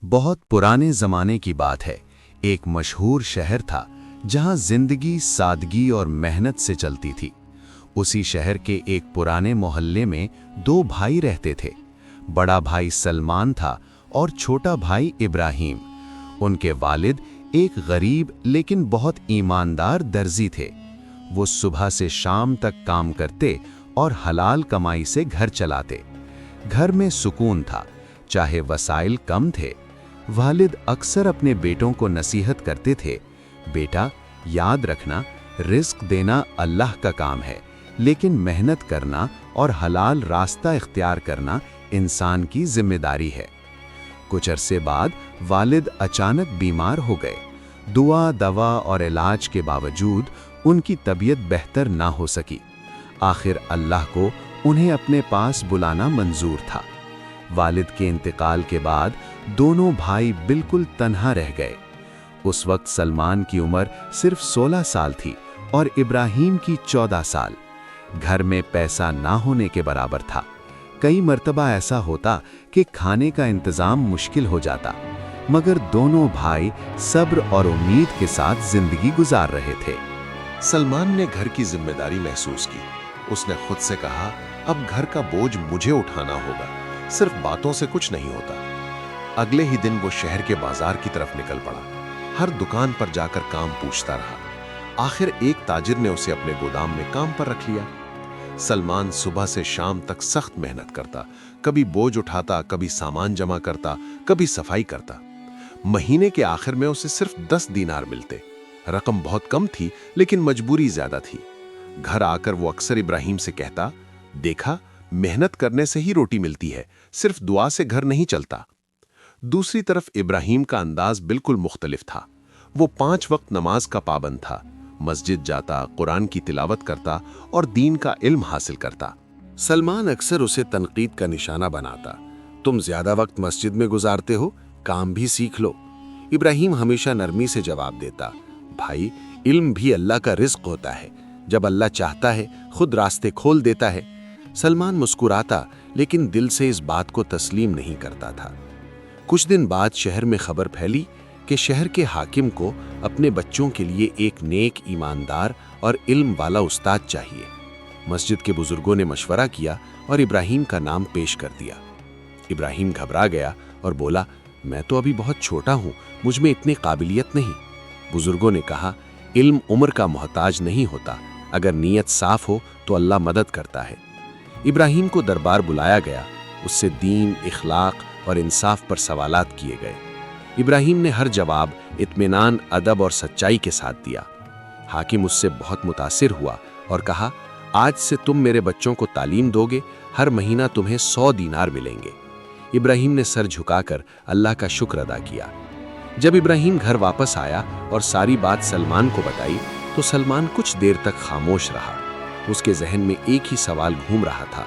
बहुत पुराने ज़माने की बात है। एक मशहूर शहर था जहां जिंदगी सादगी और मेहनत से चलती थी। उसी शहर के एक पुराने मोहल्ले में दो भाई रहते थे। बड़ा भाई सलमान था और छोटा भाई इब्राहिम। उनके वालिद एक गरीब लेकिन बहुत ईमानदार दर्जी थे। वो सुबह से शाम तक काम करते और हलाल कमाई से घर चलाते। घर में सुकून था, चाहे वसाइल कम थे। वालिद अक्सर अपने बेटों को नसीहत करते थे, बेटा याद रखना, रिस्क देना अल्लाह का काम है, लेकिन मेहनत करना और हलाल रास्ता इख्तियार करना इंसान की जिम्मेदारी है। कुछ अरसे बाद वालिद अचानक बीमार हो गए। दुआ दवा और इलाज के बावजूद उनकी तबीयत बेहतर ना हो सकी। आखिर अल्लाह को उन्हें अपने पास बुलाना मंजूर था। वालिद के इंतकाल के बाद दोनों भाई बिल्कुल तन्हा रह गए। उस वक्त सलमान की उम्र सिर्फ 16 साल थी और इब्राहिम की 14 साल। घर में पैसा ना होने के बराबर था। कई मर्तबा ऐसा होता कि खाने का इंतजाम मुश्किल हो जाता, मगर दोनों भाई सब्र और उम्मीद के साथ जिंदगी गुजार रहे थे। सलमान ने घर की जिम्मेदारी महसूस की। उसने खुद से कहा, अब घर का बोझ मुझे उठाना होगा, सिर्फ बातों से कुछ नहीं होता। अगले ही दिन वो शहर के बाजार की तरफ निकल पड़ा। हर दुकान पर जाकर काम पूछता रहा। आखिर एक ताजिर ने उसे अपने गोदाम में काम पर रख लिया। सलमान सुबह से शाम तक सख्त मेहनत करता, कभी बोझ उठाता, कभी सामान जमा करता, कभी सफाई करता। महीने के आखिर में उसे सिर्फ 10 दीनार मिलते। रकम बहुत कम थी, लेकिन मजबूरी ज्यादा थी। घर आकर वो अक्सर इब्राहिम से कहता, देखा, मेहनत करने से ही रोटी मिलती है, सिर्फ दुआ से घर नहीं चलता। दूसरी तरफ इब्राहिम का अंदाज बिल्कुल मुख्तलिफ था। वो 5 वक्त नमाज का पाबंद था, मस्जिद जाता, कुरान की तिलावत करता और दीन का इल्म हासिल करता। सलमान अक्सर उसे तनकीद का निशाना बनाता, तुम ज्यादा वक्त मस्जिद में गुजारते हो, काम भी सीख लो। इब्राहिम हमेशा नरमी से जवाब देता, भाई, इल्म भी अल्लाह का रिज्क होता है, जब अल्लाह चाहता है खुद रास्ते खोल देता है। सलमान मुस्कुराता, लेकिन दिल से इस बात को तस्लीम नहीं करता था। कुछ दिन बाद शहर में खबर फैली कि शहर के हाकिम को अपने बच्चों के लिए एक नेक, ईमानदार और इल्म वाला उस्ताद चाहिए। मस्जिद के बुजुर्गों ने मशवरा किया और इब्राहिम का नाम पेश कर दिया। इब्राहिम घबरा गया और बोला, मैं तो अभी बहुत छोटा हूँ, मुझ में इतनी काबिलियत नहीं। बुजुर्गों ने कहा, इल्म उम्र का मोहताज नहीं होता, अगर नीयत साफ हो तो अल्लाह मदद करता है। इब्राहिम को दरबार बुलाया गया। उससे दीन, इखलाक और इंसाफ पर सवालात किए गए। इब्राहिम ने हर जवाब इत्मीनान, अदब और सच्चाई के साथ दिया। हाकिम उससे बहुत मुतासिर हुआ और कहा, आज से तुम मेरे बच्चों को तालीम दोगे, हर महीना तुम्हें 100 दीनार मिलेंगे। इब्राहिम ने सर झुकाकर अल्लाह का शुक्र अदा किया। जब इब्राहिम घर वापस आया और सारी बात सलमान को बताई, तो सलमान कुछ देर तक खामोश रहा। उसके जहन में एक ही सवाल घूम रहा था,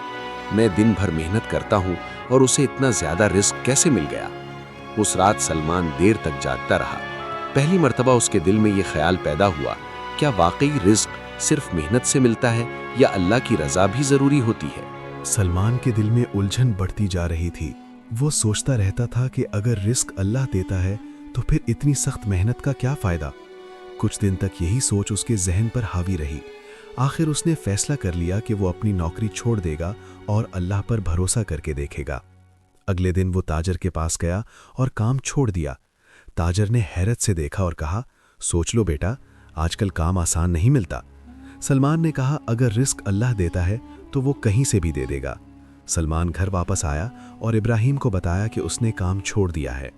मैं दिन भर मेहनत करता हूँ और उसे इतना ज्यादा रिस्क कैसे मिल गया। उस रात सलमान देर तक जागता रहा। पहली मर्तबा उसके दिल में यह ख्याल पैदा हुआ, क्या वाकई रिस्क सिर्फ मेहनत से मिलता है या अल्लाह की रजा भी जरूरी होती है। सलमान के दिल में उलझन बढ़ती जा रही थी। वो सोचता रहता था कि अगर रिस्क अल्लाह देता है तो फिर इतनी सख्त मेहनत का क्या फायदा। कुछ दिन तक यही सोच उसके जहन पर हावी रही। आखिर उसने फैसला कर लिया कि वो अपनी नौकरी छोड़ देगा और अल्लाह पर भरोसा करके देखेगा। अगले दिन वो ताजर के पास गया और काम छोड़ दिया। ताजर ने हैरत से देखा और कहा, सोच लो बेटा, आजकल काम आसान नहीं मिलता। सलमान ने कहा, अगर रिस्क अल्लाह देता है तो वो कहीं से भी दे देगा। सलमान घर वापस आया और इब्राहिम को बताया कि उसने काम छोड़ दिया है।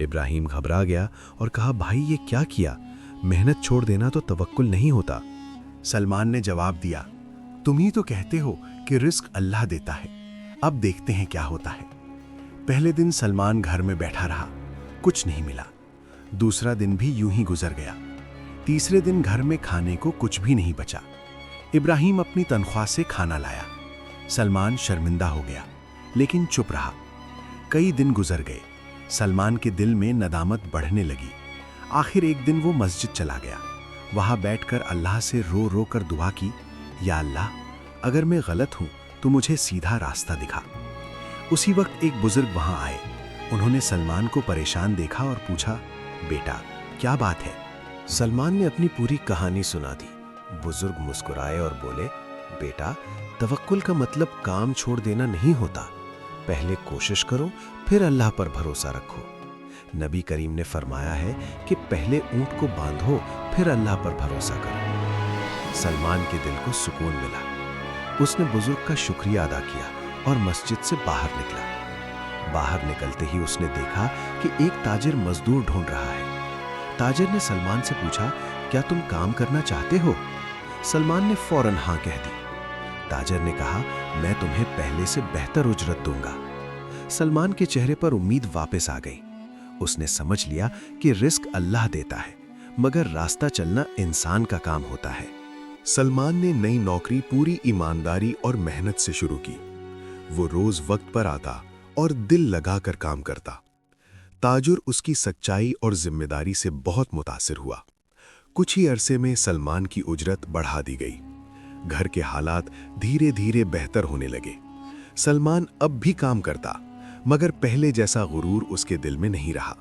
इब्राहिम घबरा गया और कहा, भाई ये क्या किया, मेहनत छोड़ देना तो तवक्कुल नहीं होता। सलमान ने जवाब दिया, तुम ही तो कहते हो कि रिस्क अल्लाह देता है, अब देखते हैं क्या होता है। पहले दिन सलमान घर में बैठा रहा, कुछ नहीं मिला। दूसरा दिन भी यूं ही गुजर गया। तीसरे दिन घर में खाने को कुछ भी नहीं बचा। इब्राहिम अपनी तनख्वाह से खाना लाया। सलमान शर्मिंदा हो गया, लेकिन चुप रहा। कई दिन गुजर गए। सलमान के दिल में नदामत बढ़ने लगी। आखिर एक दिन वो मस्जिद चला गया। वहां बैठकर अल्लाह से रो रो कर दुआ की, या अल्लाह, अगर मैं गलत हूं तो मुझे सीधा रास्ता दिखा। उसी वक्त एक बुजुर्ग वहां आए। उन्होंने सलमान को परेशान देखा और पूछा, बेटा क्या बात है? सलमान ने अपनी पूरी कहानी सुना दी। बुजुर्ग मुस्कुराए और बोले, बेटा तवक्कुल का मतलब काम छोड़ देना नहीं होता। पहले कोशिश करो, फिर अल्लाह पर भरोसा रखो। नबी करीम ने फरमाया है कि पहले ऊंट को बांधो, फिर अल्लाह पर भरोसा करो। सलमान के दिल को सुकून मिला। उसने बुजुर्ग का शुक्रिया अदा किया और मस्जिद से बाहर निकला। बाहर निकलते ही उसने देखा कि एक ताजिर मजदूर ढूंढ रहा है। ताजिर ने सलमान से पूछा, क्या तुम काम करना चाहते हो? सलमान ने फौरन हाँ कह दी। ताजिर ने कहा, मैं तुम्हें पहले से बेहतर उजरत दूंगा। सलमान के चेहरे पर उम्मीद वापस आ गई। उसने समझ लिया कि रिस्क अल्लाह देता है, मगर रास्ता चलना इंसान का काम होता है। सलमान ने नई नौकरी पूरी ईमानदारी और मेहनत से शुरू की। वो रोज वक्त पर आता और दिल लगाकर काम करता। ताजुर उसकी सच्चाई और जिम्मेदारी से बहुत मुतासिर हुआ। कुछ ही अरसे में सलमान की उजरत बढ़ा दी गई। घर के हालात धीरे धीरे बेहतर होने लगे। सलमान अब भी काम करता, मगर पहले जैसा गुरूर उसके दिल में नहीं रहा।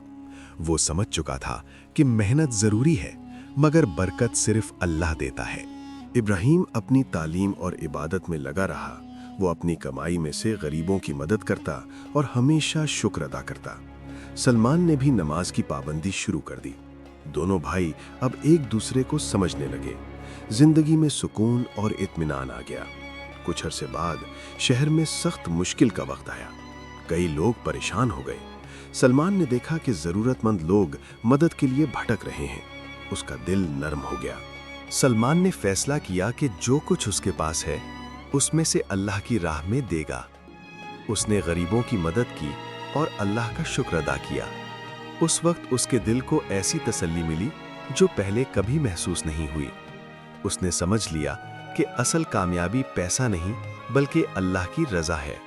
वो समझ चुका था कि मेहनत जरूरी है, मगर बरकत सिर्फ अल्लाह देता है। इब्राहिम अपनी तालीम और इबादत में लगा रहा। वो अपनी कमाई में से गरीबों की मदद करता और हमेशा शुक्र अदा करता। सलमान ने भी नमाज की पाबंदी शुरू कर दी। दोनों भाई अब एक दूसरे को समझने लगे। जिंदगी में सुकून और इत्मीनान आ गया। कुछ अरसे बाद शहर में सख्त मुश्किल का वक्त आया। कई लोग परेशान हो गए। सलमान ने देखा कि जरूरतमंद लोग मदद के लिए भटक रहे हैं। उसका दिल नरम हो गया। सलमान ने फैसला किया कि जो कुछ उसके पास है उसमें से अल्लाह की राह में देगा। उसने गरीबों की मदद की और अल्लाह का शुक्र अदा किया। उस वक्त उसके दिल को ऐसी तसल्ली मिली जो पहले कभी महसूस नहीं हुई। उसने समझ लिया कि असल कामयाबी पैसा नहीं बल्कि अल्लाह की रजा है।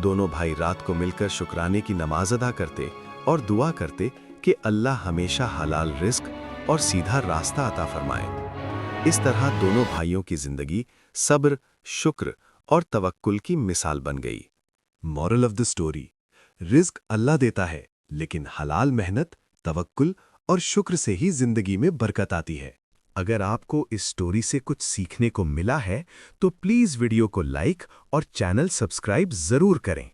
दोनों भाई रात को मिलकर शुक्राने की नमाज अदा करते और दुआ करते कि अल्लाह हमेशा हलाल रिस्क और सीधा रास्ता अता फरमाए। इस तरह दोनों भाइयों की जिंदगी सब्र, शुक्र और तवक्कुल की मिसाल बन गई। मॉरल ऑफ द स्टोरी, रिस्क अल्लाह देता है, लेकिन हलाल मेहनत, तवक्कुल और शुक्र से ही जिंदगी में बरकत आती है। अगर आपको इस स्टोरी से कुछ सीखने को मिला है तो प्लीज वीडियो को लाइक और चैनल सब्सक्राइब जरूर करें।